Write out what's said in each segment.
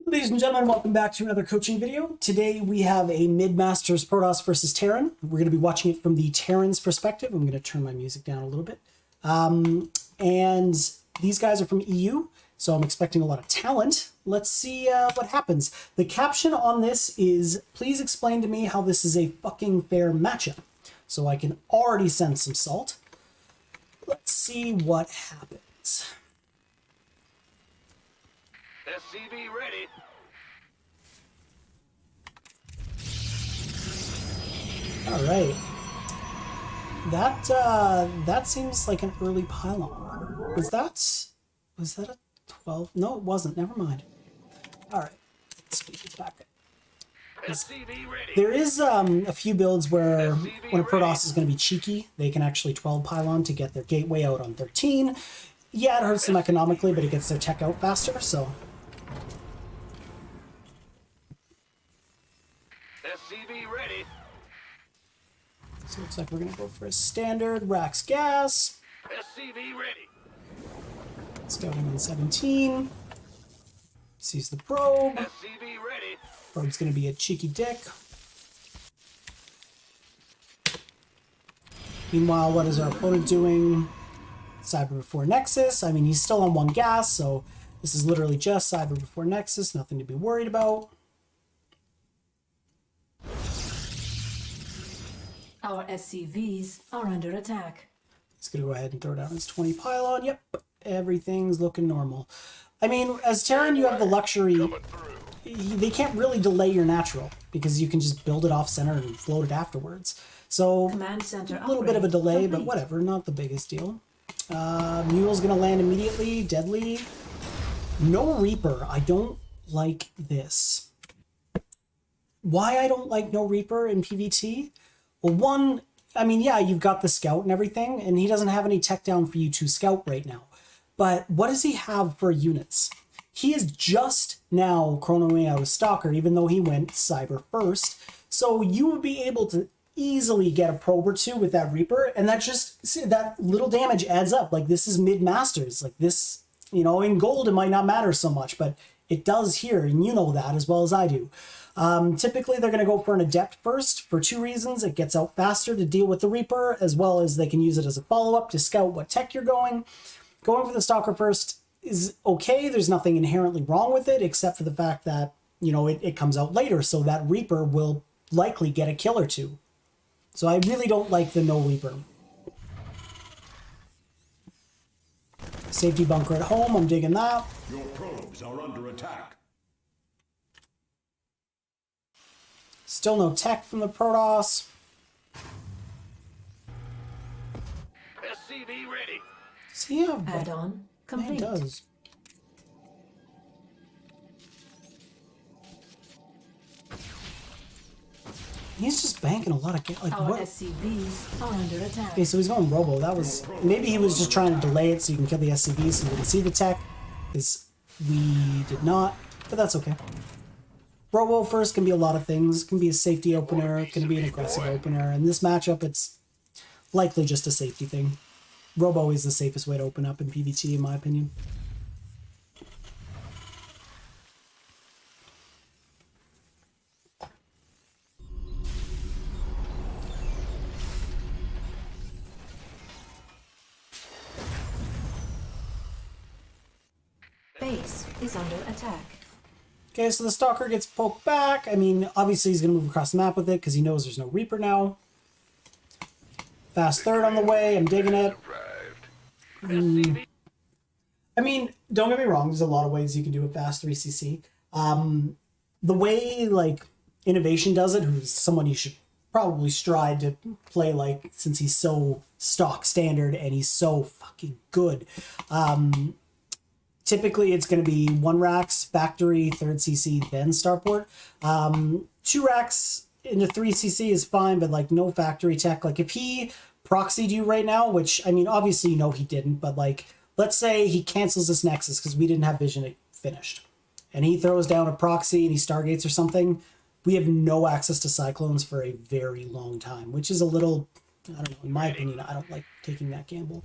Ladies and gentlemen, welcome back to another coaching video. Today we have a Mid-Masters Protoss versus Terran. We're going to be watching it from the Terran's perspective. I'm going to turn my music down a little bit. And these guys are from EU, so I'm expecting a lot of talent. Let's see what happens. The caption on this is, please explain to me how this is a fucking fair matchup. So I can already send some salt. Let's see what happens. SCV ready. All right. That seems like an early pylon. Was that a 12? No, it wasn't. Never mind. All right. Let's speed it back. SCV ready. There is a few builds where SCV when a Protoss ready. is going to be cheeky, they can actually 12 pylon to get their gateway out on 13. Yeah, it hurts them economically, but it gets their tech out faster, so... SCV ready. So it looks like we're going to go for a standard Rax gas. SCV ready. Scouting on 17. Sees the probe. SCV ready. Probe's going to be a cheeky dick. Meanwhile, what is our opponent doing? Cyber before Nexus. I mean, he's still on one gas, so this is literally just Cyber before Nexus. Nothing to be worried about. Our SCVs are under attack. He's going to go ahead and throw down his 20 pylon. Yep, everything's looking normal. I mean, as Terran, you have the luxury. They can't really delay your natural because you can just build it off center and float it afterwards. So Command center a little bit of a upgrade delay, but complete. whatever, not the biggest deal. Mule's going to land immediately. Deadly. No Reaper. I don't like this. Why I don't like no Reaper in PvT? Well, one, I mean, yeah, you've got the scout and everything, and he doesn't have any tech down for you to scout right now. But what does he have for units? He is just now chronoing out a stalker, even though he went cyber first. So you would be able to easily get a probe or two with that Reaper, and that just, see, that little damage adds up. Like, this is mid-masters. Like, this, you know, in gold it might not matter so much, but it does here, and you know that as well as I do. Typically, they're going to go for an Adept first for two reasons. It gets out faster to deal with the Reaper, as well as they can use it as a follow-up to scout what tech you're going. Going for the Stalker first is okay. There's nothing inherently wrong with it, except for the fact that, you know, it comes out later, so that Reaper will likely get a kill or two. So I really don't like the no Reaper. Safety bunker at home, I'm digging that. Your probes are under attack. Still no tech from the Protoss. SCV ready. Does he have... Add-on Yeah, he complete. does. He's just banking a lot of... Like, Our what? SCVs are under attack. Okay, so he's going Robo. That was... Maybe he was just trying to delay it so you can kill the SCV so you can see the tech. Because we did not. But that's okay. Robo first can be a lot of things. It can be a safety opener. It can be an aggressive opener. In this matchup, it's likely just a safety thing. Robo is the safest way to open up in PvT, in my opinion. Base is under attack. Okay, so the Stalker gets poked back. I mean, obviously he's going to move across the map with it because he knows there's no Reaper now. Fast third on the way. I'm digging it. SCV. I mean, don't get me wrong. There's a lot of ways you can do a fast 3cc. The way, like, Innovation does it, who's someone you should probably strive to play like, since he's so stock standard and he's so fucking good. Typically, it's going to be 1 Rax, Factory, 3rd CC, then Starport. 2 Rax into 3cc is fine, but, like, no Factory tech. Like, if he proxied you right now, which, I mean, obviously you know he didn't, but, like, let's say he cancels this Nexus because we didn't have Vision finished, and he throws down a proxy and he Stargates or something, we have no access to Cyclones for a very long time, which is a little, I don't know, in my opinion, I don't like taking that gamble.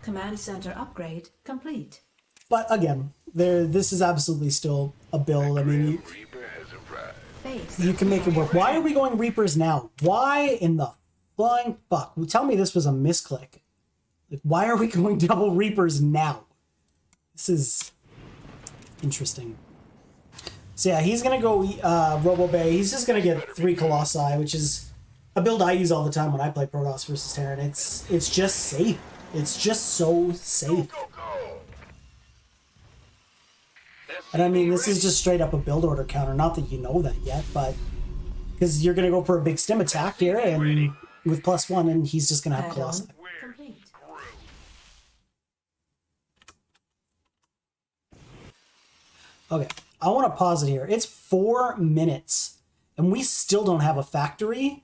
Command center upgrade complete. But again, This is absolutely still a build. I mean, you can make it work. Why are we going Reapers now? Why in the flying fuck? Tell me this was a misclick. Like, why are we going double Reapers now? This is interesting. So yeah, he's gonna go Robo Bay. He's just gonna get 3 Colossi, which is a build I use all the time when I play Protoss versus Terran. It's just safe. It's just so safe. And I mean, this is just straight up a build order counter. Not that you know that yet, but because you're gonna go for a big stim attack here, and with +1, and he's just gonna have Colossi. Complete. Okay, I want to pause it here. It's 4 minutes, and we still don't have a factory.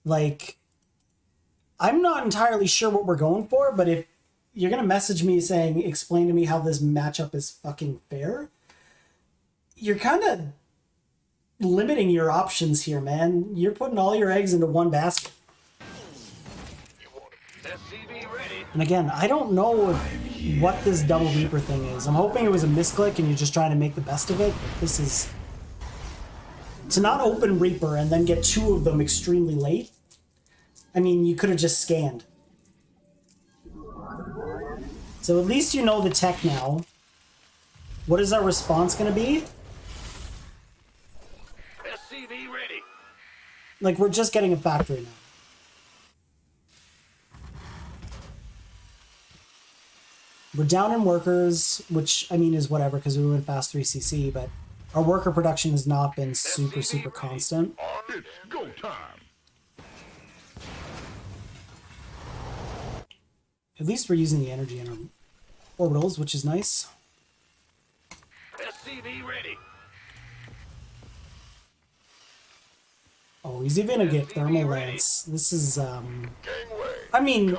Like, I'm not entirely sure what we're going for, but if you're going to message me saying, explain to me how this matchup is fucking fair, you're kind of limiting your options here, man. You're putting all your eggs into one basket. SCV ready. And again, I don't know what this double Reaper thing is. I'm hoping it was a misclick and you're just trying to make the best of it. But this is... To not open Reaper and then get 2 of them extremely late. I mean, you could have just scanned. So at least you know the tech now. What is our response going to be? SCV ready. Like, we're just getting a factory now. We're down in workers, which, I mean, is whatever, because we went fast 3cc, but our worker production has not been super constant. It's go time. At least we're using the energy in our orbitals, which is nice. SCV ready. Oh, he's even gonna get Thermal Lance. This is, I mean,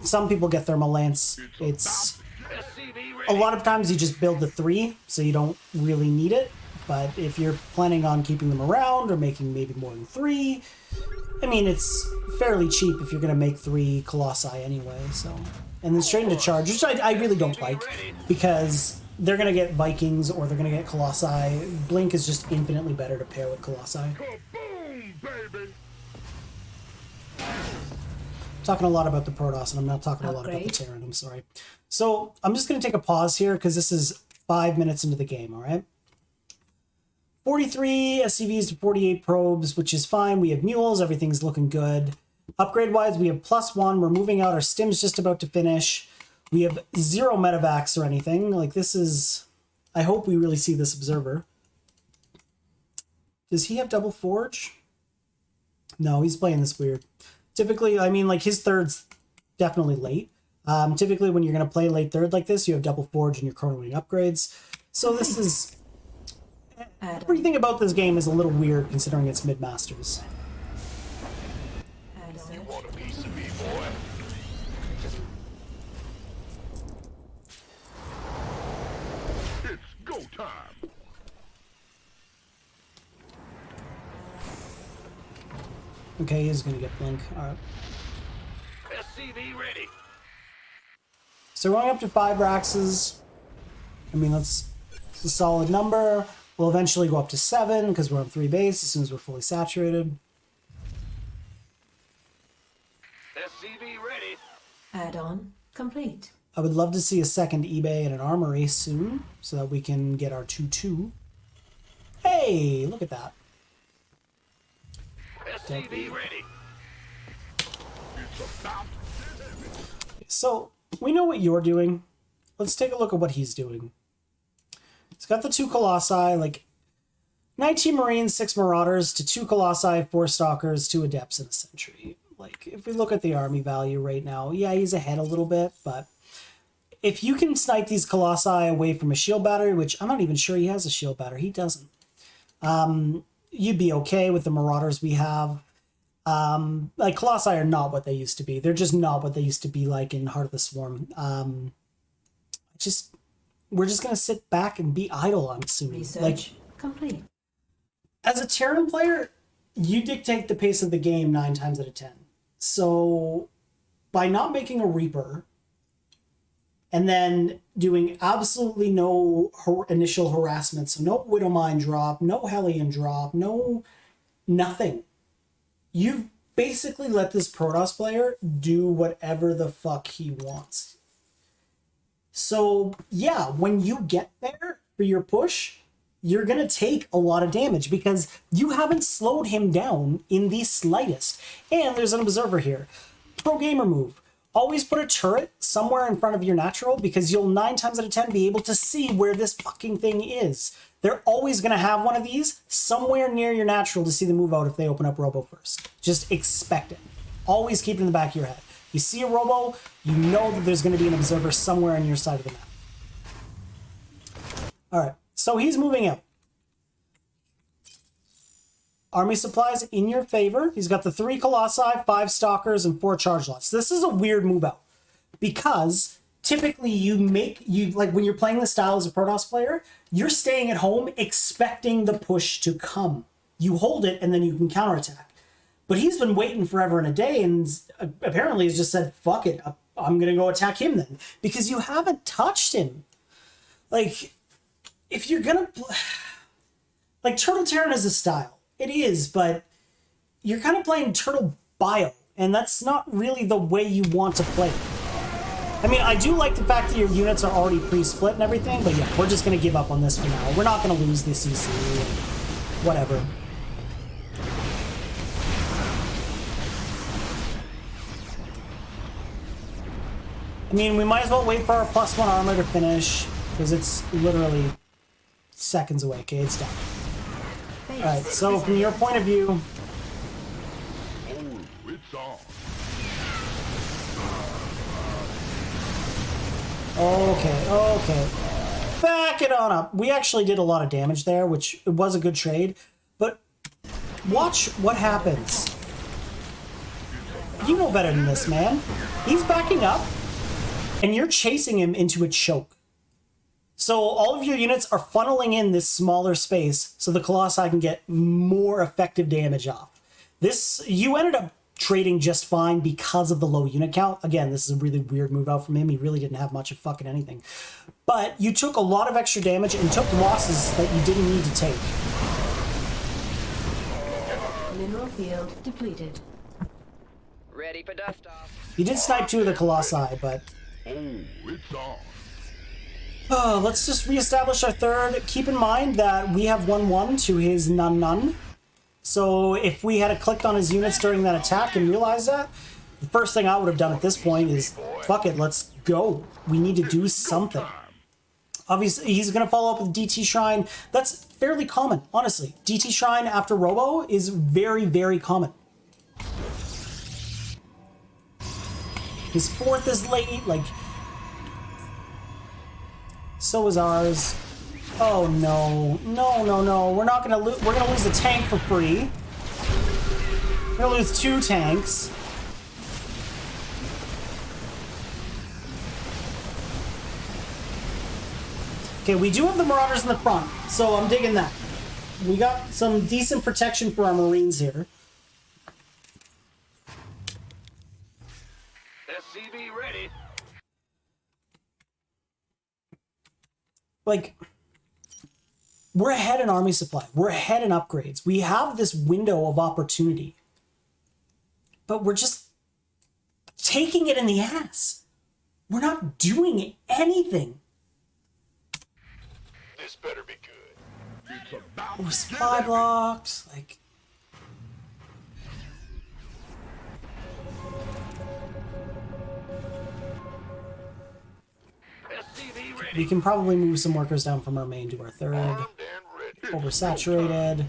some people get Thermal Lance. It's... SCV A ready. lot of times you just build the 3, so you don't really need it. But if you're planning on keeping them around or making maybe more than 3, I mean, it's fairly cheap if you're going to make 3 Colossi anyway. So, and then straight into charge, which I really don't like, because they're going to get Vikings or they're going to get Colossi. Blink is just infinitely better to pair with Colossi. Kaboom, baby. Talking a lot about the Protoss, and I'm not talking a lot about the Upgrade. Terran, I'm sorry. So I'm just going to take a pause here because this is 5 minutes into the game, all right? 43 SCVs to 48 probes, which is fine. We have mules, everything's looking good. Upgrade-wise, we have +1. We're moving out. Our stim's just about to finish. We have 0 medevacs or anything. Like, this is... I hope we really see this observer. Does he have double forge? No, he's playing this weird. Typically, I mean, like, his third's definitely late. Typically, when you're going to play late third like this, you have double forge and your chronoing upgrades. So this is... Everything about this game is a little weird considering it's mid-masters. Add on. Want a piece of me, boy? It's go time. Okay, he's going to get blink. All right. SCV ready. So going up to 5 Raxes, I mean, it's a solid number. We'll eventually go up to 7 because we're on 3 base as soon as we're fully saturated. SCV ready. Add on. Complete. I would love to see a second eBay and an armory soon so that we can get our 2-2. Hey, look at that. SCV ready. It's about So we know what you're doing. Let's take a look at what he's doing. He's got the 2 Colossi, like 19 Marines, 6 Marauders to 2 Colossi, 4 Stalkers, 2 Adepts, and a Sentry. Like, if we look at the army value right now, yeah, he's ahead a little bit, but if you can snipe these Colossi away from a shield battery, which I'm not even sure he has a shield battery, he doesn't, you'd be okay with the Marauders we have. Like, Colossi are not what they used to be. They're just not what they used to be like in Heart of the Swarm. We're just going to sit back and be idle, I'm assuming. Research Like, complete. as a Terran player, you dictate the pace of the game 9 times out of 10. So, by not making a Reaper, and then doing absolutely no initial harassment. So no Widow Mine drop, no Hellion drop, no nothing. You've basically let this Protoss player do whatever the fuck he wants. So yeah, when you get there for your push, you're going to take a lot of damage because you haven't slowed him down in the slightest. And there's an observer here. Pro gamer move. Always put a turret somewhere in front of your natural because you'll 9 times out of 10 be able to see where this fucking thing is. They're always going to have one of these somewhere near your natural to see the move out if they open up Robo first. Just expect it. Always keep it in the back of your head. You see a Robo, you know that there's going to be an observer somewhere on your side of the map. All right, so he's moving out. Army supplies in your favor. He's got the 3 Colossi, 5 Stalkers, and 4 Charge Lots. This is a weird move out because typically like when you're playing the style as a Protoss player, you're staying at home expecting the push to come. You hold it and then you can counterattack. But he's been waiting forever and a day and apparently has just said, fuck it, I'm going to go attack him then. Because you haven't touched him. Like, if you're going to... Like, Turtle Terran is a style. It is, but you're kind of playing Turtle Bio. And that's not really the way you want to play it. I mean, I do like the fact that your units are already pre-split and everything, but yeah, we're just going to give up on this for now. We're not going to lose the CC and whatever. I mean, we might as well wait for our +1 armor to finish, because it's literally seconds away. Okay, it's done. Alright, so from your point of view... Oh, it's on. Okay. Back it on up. We actually did a lot of damage there, which was a good trade. But watch what happens. You know better than this, man. He's backing up, and you're chasing him into a choke. So all of your units are funneling in this smaller space so the Colossi can get more effective damage off. You ended up trading just fine because of the low unit count. Again, this is a really weird move out from him. He really didn't have much of fucking anything. But you took a lot of extra damage and took losses that you didn't need to take. Mineral field depleted. Ready for dust off. You did snipe 2 of the Colossi, but... Oh, it's on. Let's just reestablish our third. Keep in mind that we have 1-1 to his none. So if we had clicked on his units during that attack and realized that, the first thing I would have done at this point is, fuck it, let's go. We need to do something. Obviously, he's going to follow up with DT Shrine. That's fairly common, honestly. DT Shrine after Robo is very, very common. His 4th is late, like... So is ours. Oh no. No. We're not gonna lose. We're gonna lose a tank for free. We're gonna lose 2 tanks. Okay, we do have the Marauders in the front, so I'm digging that. We got some decent protection for our Marines here. SCV ready. Like, we're ahead in army supply. We're ahead in upgrades. We have this window of opportunity. But we're just taking it in the ass. We're not doing anything. This better be good. It's about We're supply blocks, like... SCV ready. We can probably move some workers down from our main to our third. Armed and ready. Oversaturated.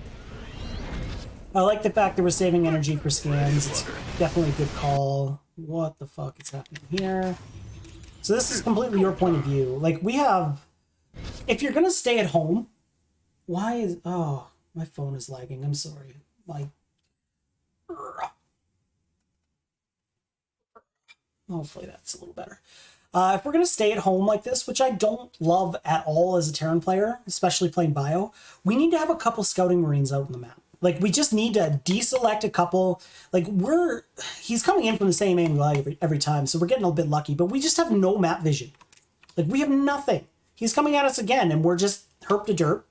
I like the fact that we're saving energy for scans. It's definitely a good call. What the fuck is happening here? So this is completely your point of view. Like, we have... If you're gonna stay at home, why is... Oh, my phone is lagging. I'm sorry. Hopefully that's a little better. If we're going to stay at home like this, which I don't love at all as a Terran player, especially playing Bio, we need to have a couple scouting Marines out on the map. Like, we just need to deselect a couple. Like, he's coming in from the same angle every time, so we're getting a bit lucky, but we just have no map vision. Like, we have nothing. He's coming at us again, and we're just herp to derp.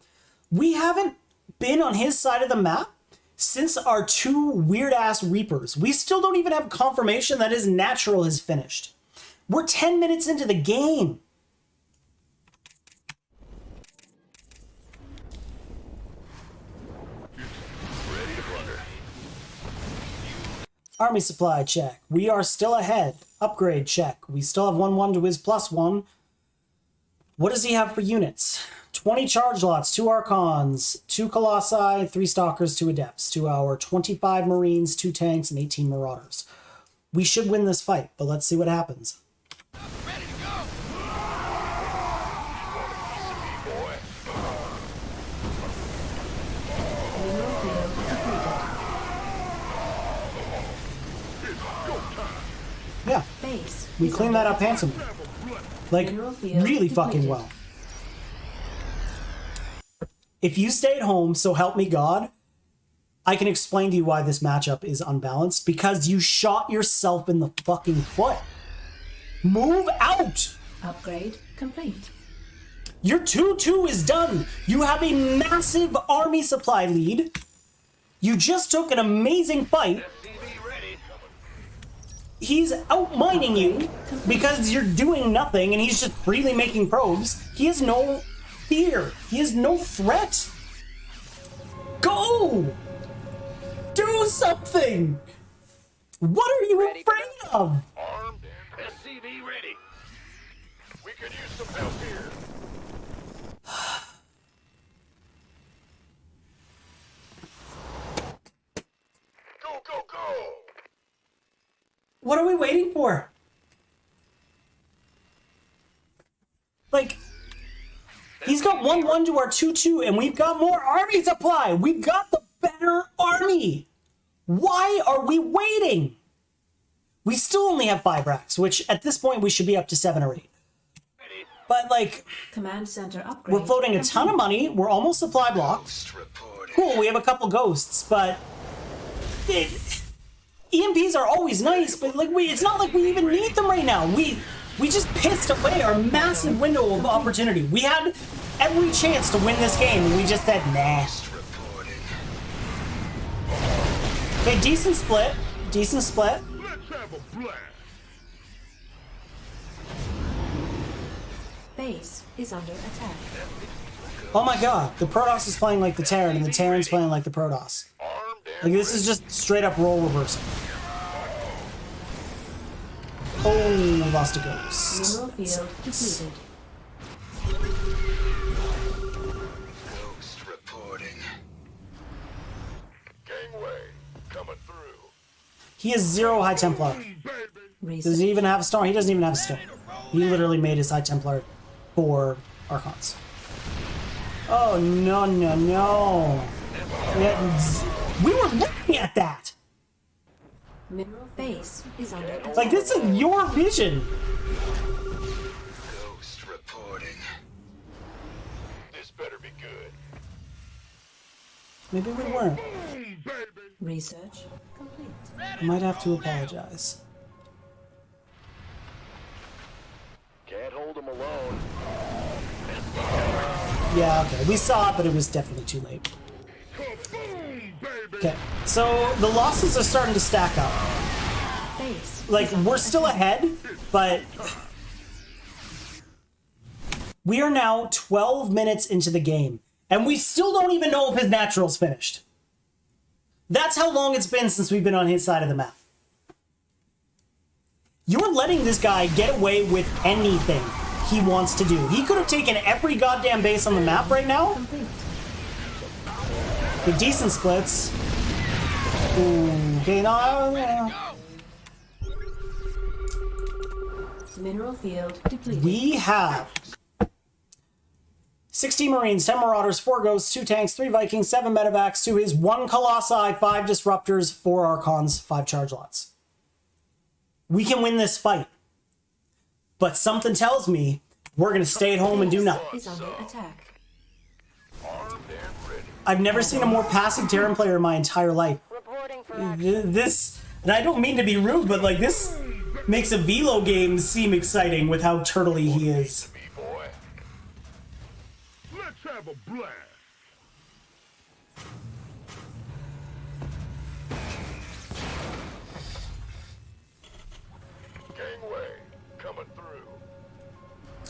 We haven't been on his side of the map since our 2 weird-ass Reapers. We still don't even have confirmation that his natural has finished. We're 10 minutes into the game. Ready to plunder. Army supply check. We are still ahead. Upgrade check. We still have 1-1 to his +1. What does he have for units? 20 charge lots, 2 Archons, 2 Colossi, 3 Stalkers, 2 Adepts, 2 our 25 Marines, 2 Tanks, and 18 Marauders. We should win this fight, but let's see what happens. Ready to go. Boy. Mineral field depleted. Yeah, Base. we is cleaned under that up handsomely. Like, Mineral field really fucking depleted. well. If you stay at home, so help me God, I can explain to you why this matchup is unbalanced. Because you shot yourself in the fucking foot. Move out! Upgrade complete. Your 2-2 is done. You have a massive army supply lead. You just took an amazing fight. SCV ready. He's outmining you because you're doing nothing and he's just freely making probes. He has no fear. He has no threat. Go! Do something! What are you Ready to afraid of? Armed and SCV ready. We could use some help here. Go, go, go! What are we waiting for? Like, he's got 1-1 to our 2-2, and we've got more army supply. We've got the better army. Why are we waiting? We still only have 5 racks, which at this point we should be up to 7 or 8. Ready. But like, Command center upgrade. we're floating a ton of money. We're almost supply blocked. Ghost reporting. Cool, we have a couple ghosts, but EMPs are always nice, but like it's not like we even need them right now. We just pissed away our massive window of opportunity. We had every chance to win this game, and we just said, nah. Ghost reporting. Okay, decent split. Decent split. Let's have a blast. Base is under attack. Oh my god, the Protoss is playing like the Terran, and the Terran's playing like the Protoss. Armed and Like, this is just straight up role reversal. Oh, lost a ghost. Mineral field depleted. Ghost reporting. Gangway coming through. He has 0 High Templar. Does Reset. he even have a star? He doesn't even have a stone. He literally made his High Templar for Archons. Oh, no, no, no. We were looking at that. Mineral base is under attack. Like, this is your vision. Ghost reporting. This better be good. Maybe we weren't. Research complete. I might have to apologize. Can't hold him alone. Yeah, okay. We saw it, but it was definitely too late. Okay, so the losses are starting to stack up. Base. Like, is under we're still attack. ahead, but we are now 12 minutes into the game, and we still don't even know if his natural's finished. That's how long it's been since we've been on his side of the map. You're letting this guy get away with anything he wants to do. He could have taken every goddamn base on the map right now. Complete. The decent splits. Ooh, okay, no. Mineral field depleted. We have 16 Marines, 10 Marauders, 4 Ghosts, 2 Tanks, 3 Vikings, 7 Medevacs, 2 His, 1 Colossi, 5 Disruptors, 4 Archons, 5 Charge Lots. We can win this fight. But something tells me we're going to stay at home and do nothing. Is under attack. Armed and ready. I've never seen a more passive Terran player in my entire life. Reporting for action. This, and I don't mean to be rude, but like this makes a Velo game seem exciting with how turtley he is. Let's have a blast. Gangway, coming through.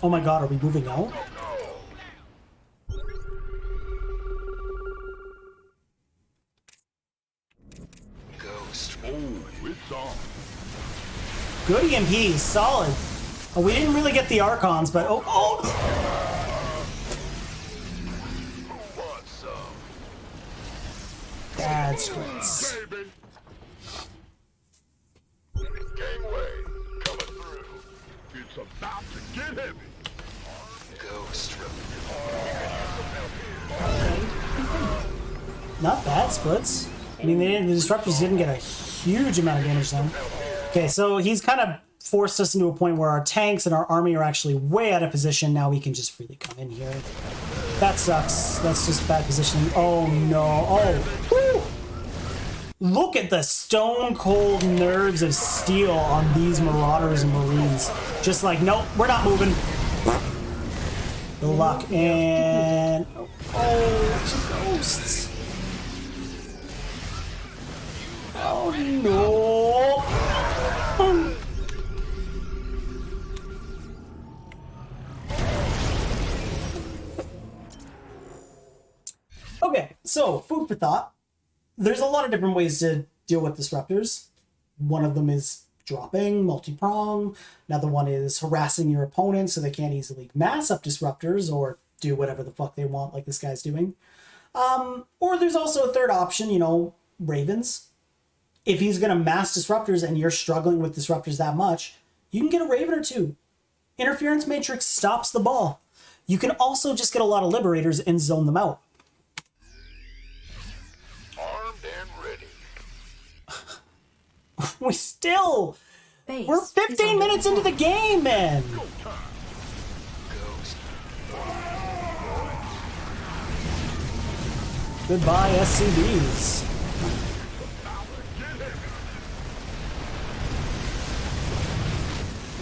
Oh my god, are we moving out? Go! Ghost. Oh, it's on. Good EMP, solid. Oh, we didn't really get the Archons, but oh, Who wants some? bad splits. Baby. Gangway, coming through. It's about to get heavy. Ghost. Not bad splits. I mean, the disruptors didn't get a huge amount of damage then. Okay, so he's kind of forced us into a point where our tanks and our army are actually way out of position. Now we can just freely come in here. That sucks. That's just bad positioning. Oh no. Oh. Woo! Look at the stone cold nerves of steel on these Marauders and Marines. Just like, nope, we're not moving. Good luck. And oh, two ghosts. Oh no. Okay, so food for thought. There's a lot of different ways to deal with disruptors. One of them is dropping, multi-prong. Another one is harassing your opponent so they can't easily mass up disruptors or do whatever the fuck they want like this guy's doing. Or there's also a third option, you know, Ravens. If he's going to mass disruptors and you're struggling with disruptors that much, you can get a Raven or two. Interference Matrix stops the ball. You can also just get a lot of Liberators and zone them out. Armed and ready. We still... Base We're is 15 under minutes into attack. the game, man! Ghost. Goodbye, SCBs.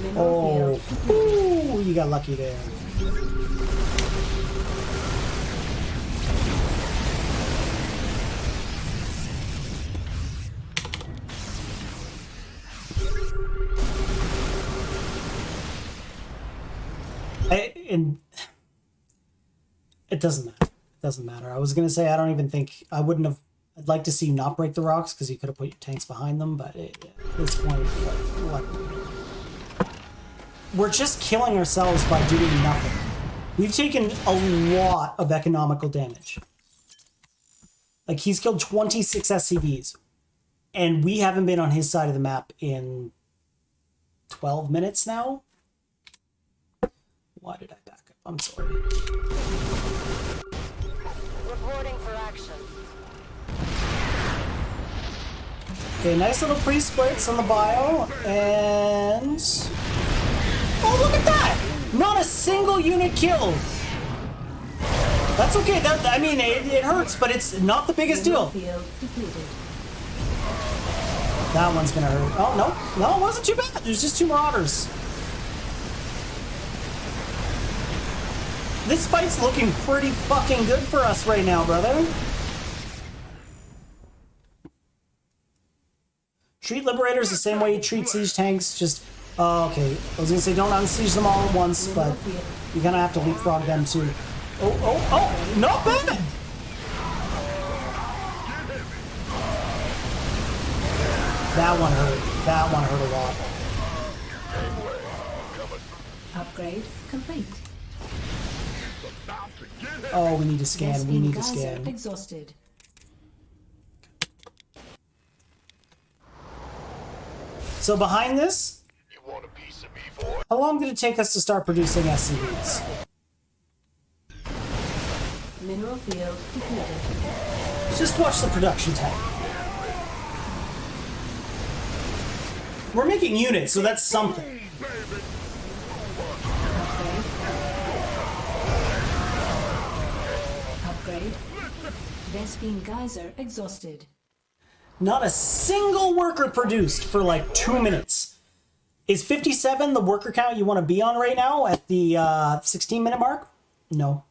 Mineral Oh, field. ooh, you got lucky there. And it doesn't matter. It doesn't matter. I was gonna say I don't even think I wouldn't have. I'd like to see you not break the rocks because you could have put your tanks behind them. But at this point, what? We're just killing ourselves by doing nothing. We've taken a lot of economical damage. Like, he's killed 26 SCVs, and we haven't been on his side of the map in 12 minutes now. Why did I back up? I'm sorry. Reporting for action. Okay, nice little pre-splits on the bio, and... Oh, look at that! Not a single unit killed! That's okay, I mean, it hurts, but it's not the biggest Mineral deal. field depleted. That one's gonna hurt. Oh, no, it wasn't too bad. There's just two Marauders. This fight's looking pretty fucking good for us right now, brother. Treat Liberators the same way you treat Siege Tanks, just... Oh, okay. I was gonna say don't unsiege them all at once, but you're gonna have to leapfrog them too. Oh, not bad! That one hurt. That one hurt a lot. Upgrade complete. Oh, we need to scan. We need to Geyser scan. exhausted. So behind this, You want a piece of me, boy? how long did it take us to start producing SCVs? Mineral field depleted. Just watch the production time. We're making units, so that's something. Upgrade. Vespine Geyser exhausted. Not a single worker produced for like 2 minutes. Is 57 the worker count you want to be on right now at the 16-minute mark? No.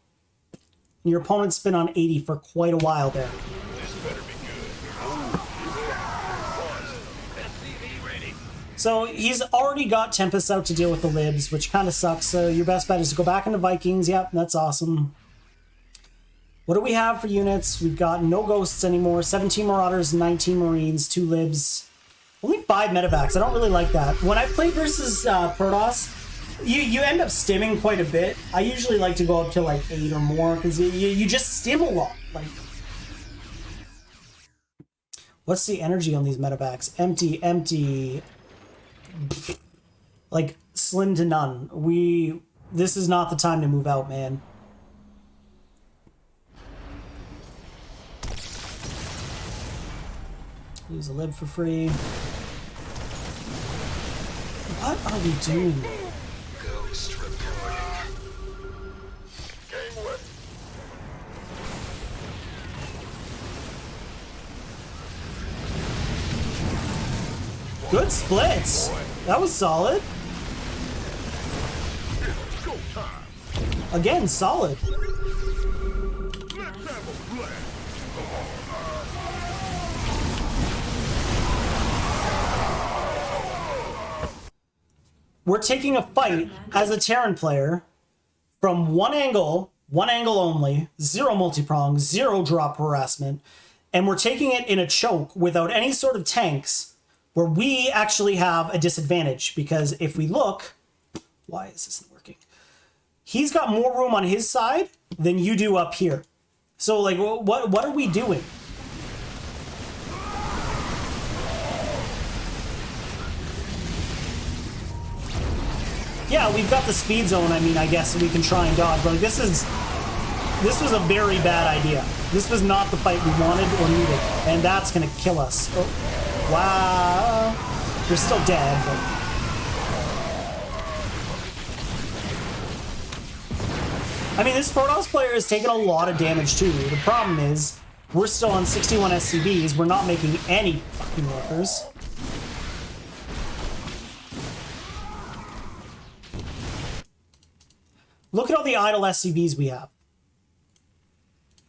Your opponent's been on 80 for quite a while there. This better be good. SCV ready. So he's already got Tempest out to deal with the libs, which kind of sucks. So your best bet is to go back into Vikings. Yep, that's awesome. What do we have for units? We've got no ghosts anymore. 17 Marauders, 19 Marines, 2 libs. Only 5 medevacs. I don't really like that. When I play versus Protoss, you end up stimming quite a bit. I usually like to go up to like 8 or more because you just stim a lot. Like, what's the energy on these medevacs? Empty, empty. Like slim to none. This is not the time to move out, man. Use a lib for free. What are we doing? Ghost reporting. Gangway. Good splits. That was solid. Again, solid. Let's have a blast. We're taking a fight as a Terran player from one angle only, 0 multi-prong, 0 drop harassment, and we're taking it in a choke without any sort of tanks, where we actually have a disadvantage, because if we look, why is this not working? He's got more room on his side than you do up here. So like, what are we doing? Yeah, we've got the speed zone, I mean, I guess we can try and dodge, but like, this was a very bad idea. This was not the fight we wanted or needed, and that's gonna kill us. Oh, wow. We're still dead, but... I mean, this Protoss player is taking a lot of damage too. The problem is, we're still on 61 SCVs, we're not making any fucking workers. Look at all the idle SCVs we have.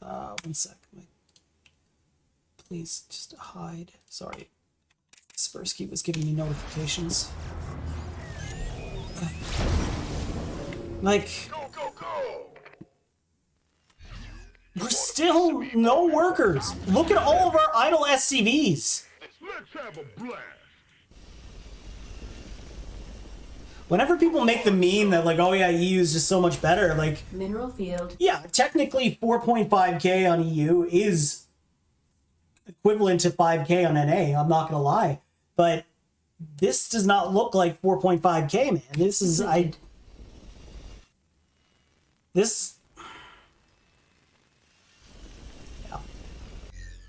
1 sec. Please just hide. Sorry. Spursky was giving me notifications. Like, Go, go, go. we're still no workers. Look at all of our idle SCVs. Let's have a blast. Whenever people make the meme that like, oh yeah, EU is just so much better, like, Mineral field. yeah, technically 4.5k on EU is equivalent to 5k on NA, I'm not gonna lie. But this does not look like 4.5k, man. This is, this... Yeah.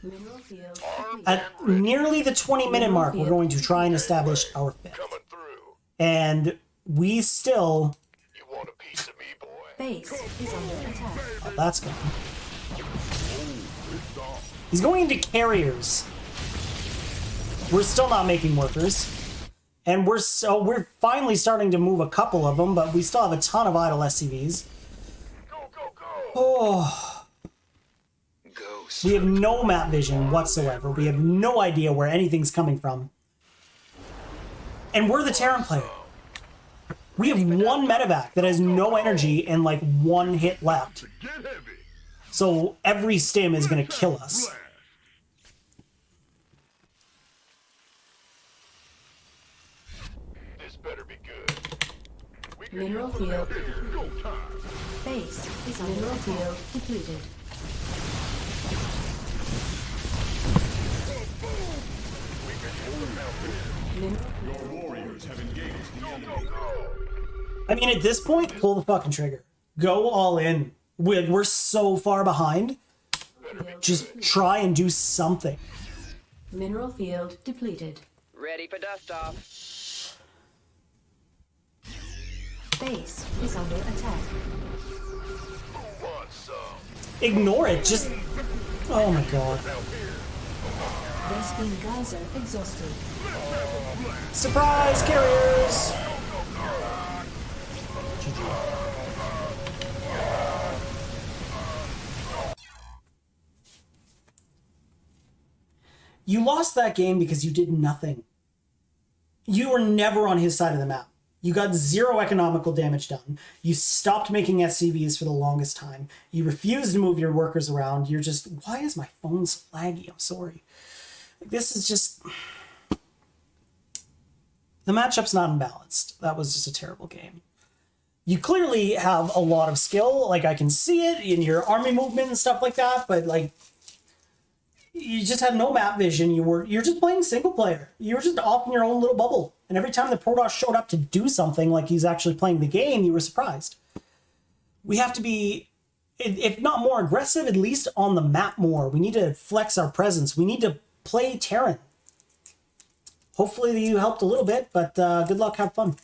Mineral field. At nearly the 20-minute mark, we're going to try and establish our fifth. Coming through. And we still... You want a piece of me, boy? Base is under attack. Oh, that's gone. He's going into carriers. We're still not making workers. And we're finally starting to move a couple of them, but we still have a ton of idle SCVs. Go, go, go. Oh, Ghost. we have no map vision whatsoever. We have no idea where anything's coming from. And we're the Terran player. We have one medevac that has no energy and like 1 hit left. Get heavy. So every stim is going to kill us. Blast. This better be good. We can Mineral use some field. help here. Go time. Base is under mineral field depleted. We can use some help here. Mineral I mean, at this point, pull the fucking trigger. Go all in. We're so far behind. Just try and do something. mineral field depleted. Ready for dust off. Base is under attack. Who wants some? Ignore it. Just... Oh my god. Vespene geyser exhausted. Surprise, carriers! You lost that game because you did nothing. You were never on his side of the map. You got 0 economical damage done. You stopped making SCVs for the longest time. You refused to move your workers around. You're just, why is my phone so laggy? I'm sorry. This is just... The matchup's not imbalanced. That was just a terrible game. You clearly have a lot of skill. Like, I can see it in your army movement and stuff like that, but, like, you just had no map vision. You're just playing single player. You were just off in your own little bubble. And every time the Protoss showed up to do something like he's actually playing the game, you were surprised. We have to be, if not more aggressive, at least on the map more. We need to flex our presence. We need to play Terran. Hopefully you helped a little bit, but good luck, have fun.